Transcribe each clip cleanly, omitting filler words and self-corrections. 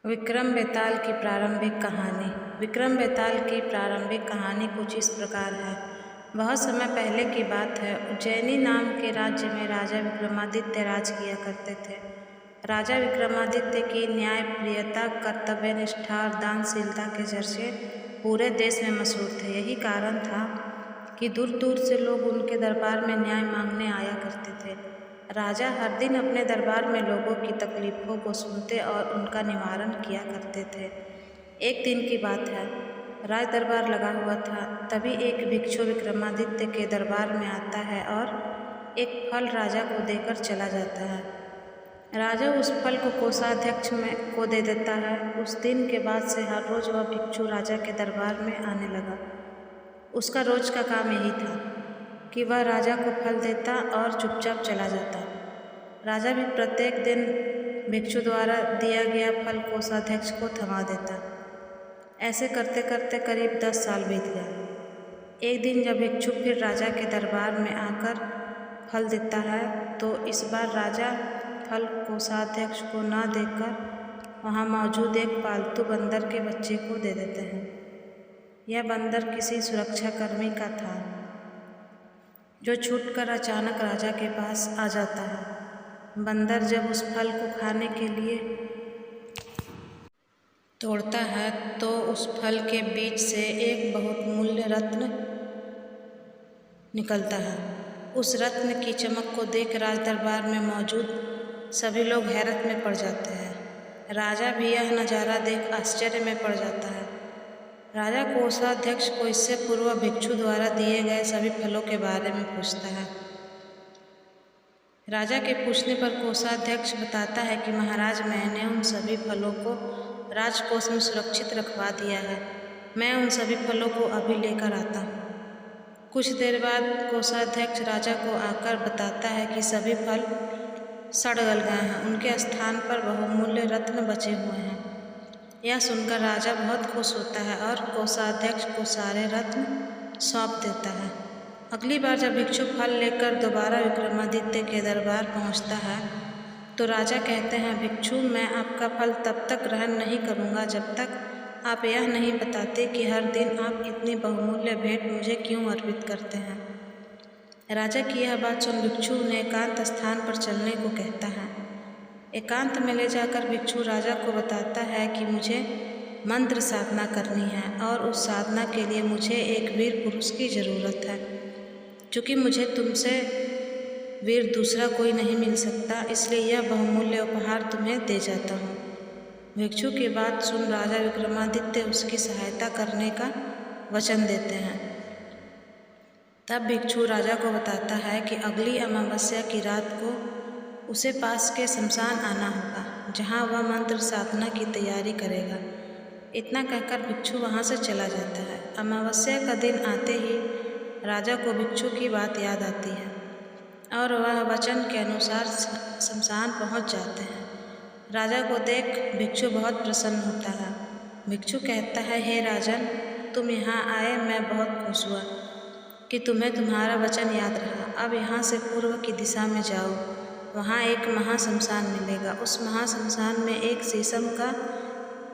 विक्रम बेताल की प्रारंभिक कहानी। विक्रम बेताल की प्रारंभिक कहानी कुछ इस प्रकार है। बहुत समय पहले की बात है। उज्जैनी नाम के राज्य में राजा विक्रमादित्य राज किया करते थे। राजा विक्रमादित्य की न्यायप्रियता, कर्तव्यनिष्ठा और दानशीलता के चर्चे पूरे देश में मशहूर थे। यही कारण था कि दूर दूर से लोग उनके दरबार में न्याय मांगने आया करते थे। राजा हर दिन अपने दरबार में लोगों की तकलीफ़ों को सुनते और उनका निवारण किया करते थे। एक दिन की बात है, राज दरबार लगा हुआ था। तभी एक भिक्षु विक्रमादित्य के दरबार में आता है और एक फल राजा को देकर चला जाता है। राजा उस फल को कोषाध्यक्ष को दे देता है। उस दिन के बाद से हर रोज़ वह भिक्षु राजा के दरबार में आने लगा। उसका रोज का काम यही था कि वह राजा को फल देता और चुपचाप चला जाता। राजा भी प्रत्येक दिन भिक्षु द्वारा दिया गया फल कोषाध्यक्ष को थमा देता। ऐसे करते करते करीब 10 साल बीत गया। एक दिन जब भिक्षु फिर राजा के दरबार में आकर फल देता है तो इस बार राजा फल कोषाध्यक्ष को न देकर वहाँ मौजूद एक पालतू बंदर के बच्चे को दे देते हैं। यह बंदर किसी सुरक्षाकर्मी का था जो छूटकर अचानक राजा के पास आ जाता है। बंदर जब उस फल को खाने के लिए तोड़ता है तो उस फल के बीच से एक बहुमूल्य रत्न निकलता है। उस रत्न की चमक को देख राज दरबार में मौजूद सभी लोग हैरत में पड़ जाते हैं। राजा भी यह नज़ारा देख आश्चर्य में पड़ जाता है। राजा कोषाध्यक्ष को इससे पूर्व भिक्षु द्वारा दिए गए सभी फलों के बारे में पूछता है। राजा के पूछने पर कोषाध्यक्ष बताता है कि महाराज, मैंने उन सभी फलों को राजकोष में सुरक्षित रखवा दिया है। मैं उन सभी फलों को अभी लेकर आता हूँ। कुछ देर बाद कोषाध्यक्ष राजा को आकर बताता है कि सभी फल सड़ गल गए हैं। उनके स्थान पर बहुमूल्य रत्न बचे हुए हैं। यह सुनकर राजा बहुत खुश होता है और कोषाध्यक्ष को सारे रत्न सौंप देता है। अगली बार जब भिक्षु फल लेकर दोबारा विक्रमादित्य के दरबार पहुंचता है तो राजा कहते हैं, भिक्षु, मैं आपका फल तब तक ग्रहण नहीं करूंगा जब तक आप यह नहीं बताते कि हर दिन आप इतनी बहुमूल्य भेंट मुझे क्यों अर्पित करते हैं। राजा की यह बात सुन भिक्षु ने एकांत स्थान पर चलने को कहता है। एकांत में ले जाकर भिक्षु राजा को बताता है कि मुझे मंत्र साधना करनी है और उस साधना के लिए मुझे एक वीर पुरुष की ज़रूरत है। चूँकि मुझे तुमसे वीर दूसरा कोई नहीं मिल सकता, इसलिए यह बहुमूल्य उपहार तुम्हें दे जाता हूँ। भिक्षु की बात सुन राजा विक्रमादित्य उसकी सहायता करने का वचन देते हैं। तब भिक्षु राजा को बताता है कि अगली अमावस्या की रात को उसे पास के शमशान आना होगा, जहाँ वह मंत्र साधना की तैयारी करेगा। इतना कहकर भिक्षु वहाँ से चला जाता है। अमावस्या का दिन आते ही राजा को भिक्षु की बात याद आती है और वह वचन के अनुसार शमशान पहुँच जाते हैं। राजा को देख भिक्षु बहुत प्रसन्न होता है। भिक्षु कहता है, हे राजन, तुम यहाँ आए, मैं बहुत खुश हुआ कि तुम्हें तुम्हारा वचन याद रहा। अब यहाँ से पूर्व की दिशा में जाओ, वहाँ एक महाशमशान मिलेगा। उस महाशमशान में एक शीशम का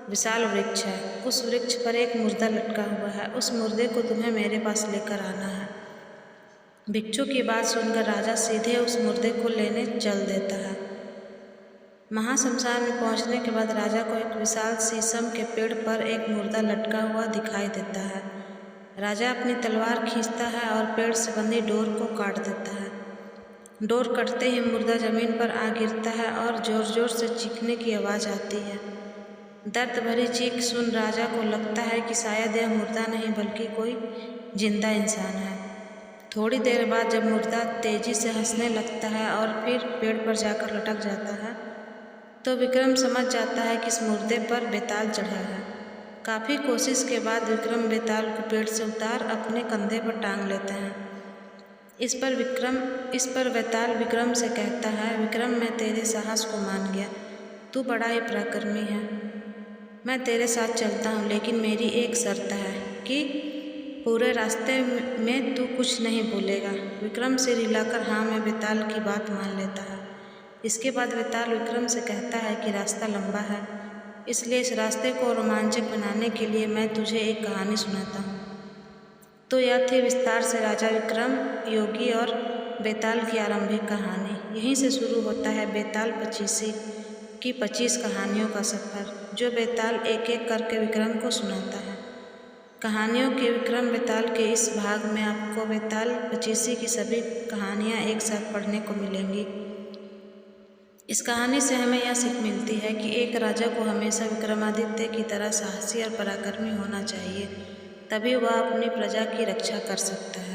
विशाल वृक्ष है। उस वृक्ष पर एक मुर्दा लटका हुआ है। उस मुर्दे को तुम्हें मेरे पास लेकर आना है। भिक्षु की बात सुनकर राजा सीधे उस मुर्दे को लेने चल देता है। महाशमशान में पहुँचने के बाद राजा को एक विशाल शीशम के पेड़ पर एक मुर्दा लटका हुआ दिखाई देता है। राजा अपनी तलवार खींचता है और पेड़ से बंधी डोर को काट देता है। डोर कटते ही मुर्दा जमीन पर आ गिरता है और जोर जोर से चीखने की आवाज़ आती है। दर्द भरी चीख सुन राजा को लगता है कि शायद यह मुर्दा नहीं बल्कि कोई जिंदा इंसान है। थोड़ी देर बाद जब मुर्दा तेजी से हंसने लगता है और फिर पेड़ पर जाकर लटक जाता है तो विक्रम समझ जाता है कि इस मुर्दे पर बेताल चढ़ा है। काफ़ी कोशिश के बाद विक्रम बेताल को पेड़ से उतार अपने कंधे पर टांग लेते हैं। इस पर बेताल विक्रम से कहता है, विक्रम, मैं तेरे साहस को मान गया। तू बड़ा ही पराक्रमी है। मैं तेरे साथ चलता हूँ, लेकिन मेरी एक शर्त है कि पूरे रास्ते में तू कुछ नहीं बोलेगा। विक्रम सिर हिलाकर हाँ में बेताल की बात मान लेता है। इसके बाद बेताल विक्रम से कहता है कि रास्ता लंबा है, इसलिए इस रास्ते को रोमांचक बनाने के लिए मैं तुझे एक कहानी सुनाता हूँ। तो यह थी विस्तार से राजा विक्रम, योगी और बेताल की आरंभिक कहानी। यहीं से शुरू होता है बेताल पचीसी की 25 कहानियों का सफ़र, जो बेताल एक एक करके विक्रम को सुनाता है। कहानियों के विक्रम बेताल के इस भाग में आपको बेताल पचीसी की सभी कहानियाँ एक साथ पढ़ने को मिलेंगी। इस कहानी से हमें यह सीख मिलती है कि एक राजा को हमेशा विक्रमादित्य की तरह साहसी और पराक्रमी होना चाहिए, तभी वह अपनी प्रजा की रक्षा कर सकता है।